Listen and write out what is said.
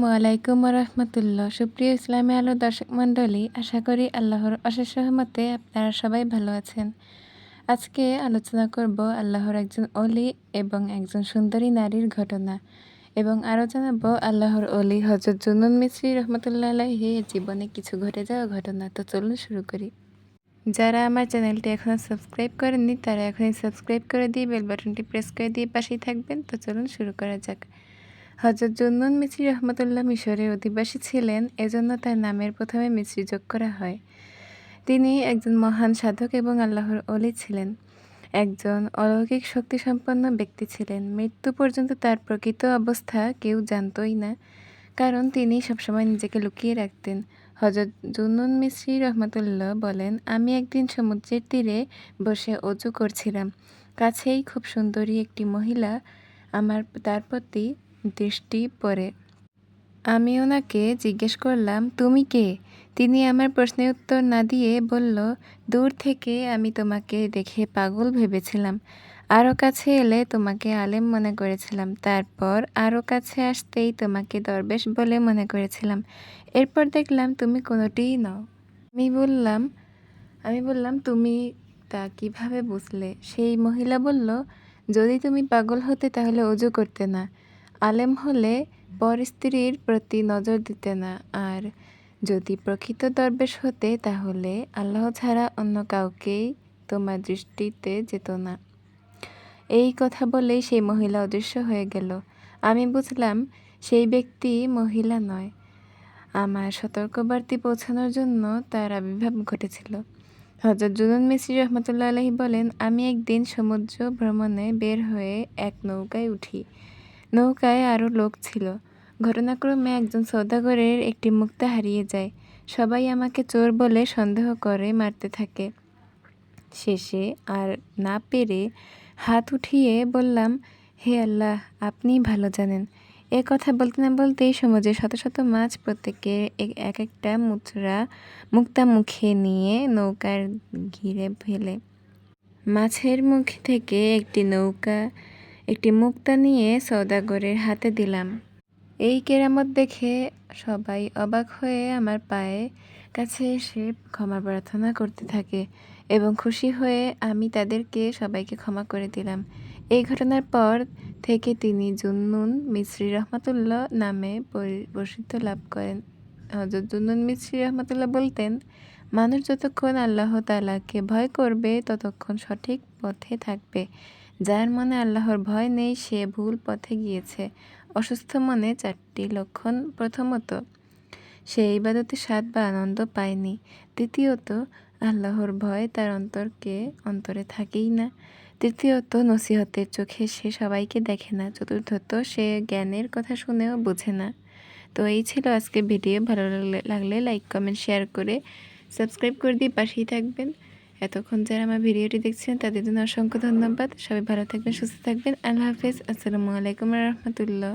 আসসালামু আলাইকুম রাহমাতুল্লাহ। সুপ্রিয় ইসলামী আলো দর্শক মণ্ডলী, আশা করি আল্লাহর অশেষ রহমতে আপনারা সবাই ভালো আছেন। আজকে আলোচনা করব আল্লাহর একজন অলি এবং একজন সুন্দরী নারীর ঘটনা, এবং আরও জানাবো আল্লাহর অলি হযরত জুন্নুন মিসরি রহমতুল্লাহ আলাইহি জীবনে কিছু ঘটে যাওয়া ঘটনা। তো চলুন শুরু করি। যারা আমার চ্যানেলটি এখনও সাবস্ক্রাইব করেননি তারা এখনই সাবস্ক্রাইব করে দিয়ে বেল বাটনটি প্রেস করে দিয়ে পাশেই থাকবেন। তো চলুন শুরু করা যাক। হযরত জুন্নুন মিসরি রহমতুল্লাহ মিশরের অধিবাসী ছিলেন, এজন্য তার নামের প্রথমে মিসরি যোগ করা হয়। তিনি একজন মহান সাধক এবং আল্লাহর অলি ছিলেন। একজন অলৌকিক শক্তিসম্পন্ন ব্যক্তি ছিলেন। মৃত্যু পর্যন্ত তার প্রকৃত অবস্থা কেউ জানতই না, কারণ তিনি সবসময় নিজেকে লুকিয়ে রাখতেন। হযরত জুন্নুন মিসরি রহমতুল্লাহ বলেন, আমি একদিন সমুদ্রের তীরে বসে অজু করছিলাম। কাছেই খুব সুন্দরী একটি মহিলা আমার তার প্রতি দৃষ্টি পড়ে। আমি ওনাকে জিজ্ঞেস করলাম, তুমি কে? তিনি আমার প্রশ্নের উত্তর না দিয়ে বলল, দূর থেকে আমি তোমাকে দেখে পাগল ভেবেছিলাম। আরও কাছে এলে তোমাকে আলেম মনে করেছিলাম। তারপর আরও কাছে আসতেই তোমাকে দরবেশ বলে মনে করেছিলাম। এরপর দেখলাম তুমি কোনোটিই নও। আমি বললাম তুমি তা কিভাবে বুঝলে? সেই মহিলা বলল, যদি তুমি পাগল হতে তাহলে অজু করতে না, আলেম হলে পর স্ত্রীর প্রতি নজর দিতে না, আর যদি প্রকৃত দরবেশ হতে তাহলে আল্লাহ ছাড়া অন্য কাউকেই তোমার দৃষ্টিতে যেত না। এই কথা বলেই সেই মহিলা অদৃশ্য হয়ে গেল। আমি বুঝলাম সেই ব্যক্তি মহিলা নয়, আমার সতর্কবার্তা পৌঁছানোর জন্য তার আবির্ভাব ঘটেছিল। হযরত জুন্নুন মিসরি রহমতুল্লাহ আলাইহি বলেন, আমি একদিন সমুদ্র ভ্রমণে বের হয়ে এক নৌকায় উঠি। নৌকায় আরও লোক ছিল। ঘটনাক্রমে একজন সওদাগরের একটি মুক্তা হারিয়ে যায়। সবাই আমাকে চোর বলে সন্দেহ করে মারতে থাকে। শেষে আর না পেরে হাত উঠিয়ে বললাম, হে আল্লাহ, আপনিই ভালো জানেন। এ কথা বলতে না বলতেই সমুদ্রে শত শত মাছ প্রত্যেকের এক একটা মুক্তা মুখে নিয়ে নৌকার ঘিরে ফেলে। মাছের মুখ থেকে একটি মুক্তা নিয়ে সওদাগরের হাতে দিলাম। এই কেরামত দেখে সবাই অবাক হয়ে আমার পায়ের কাছে এসে ক্ষমা প্রার্থনা করতে থাকে, এবং খুশি হয়ে আমি তাদেরকে সবাইকে ক্ষমা করে দিলাম। এই ঘটনার পর থেকে তিনি জুন্নুন মিসরি রহমতুল্লাহ নামে প্রসিদ্ধি লাভ করেন। হযরত জুন্নুন মিসরি রহমতুল্লাহ বলতেন, মানুষ যতক্ষণ আল্লাহ তাআলাকে ভয় করবে ততক্ষণ সঠিক পথে থাকবে। যার মনে আল্লাহর ভয় নেই সে ভুল পথে গিয়েছে। অসুস্থ মনে 4টি লক্ষণ। প্রথমত, সে ইবাদতে স্বাদ বা আনন্দ পায়নি। দ্বিতীয়ত, আল্লাহর ভয় তার অন্তরে থাকেই না। তৃতীয়ত, নসিহতের চোখে সে সবাইকে দেখে না। চতুর্থত, সে জ্ঞানের কথা শুনেও বোঝে না। তো এই ছিল আজকে ভিডিও। ভালো লাগলে লাইক, কমেন্ট, শেয়ার করে সাবস্ক্রাইব করে দিয়ে পাশেই থাকবেন। এতক্ষণ যারা আমার ভিডিওটি দেখছেন তাদের জন্য অসংখ্য ধন্যবাদ। সবাই ভালো থাকবেন, সুস্থ থাকবেন। আল্লাহ হাফেজ। আসসালামু আলাইকুম রাহমাতুল্লাহ।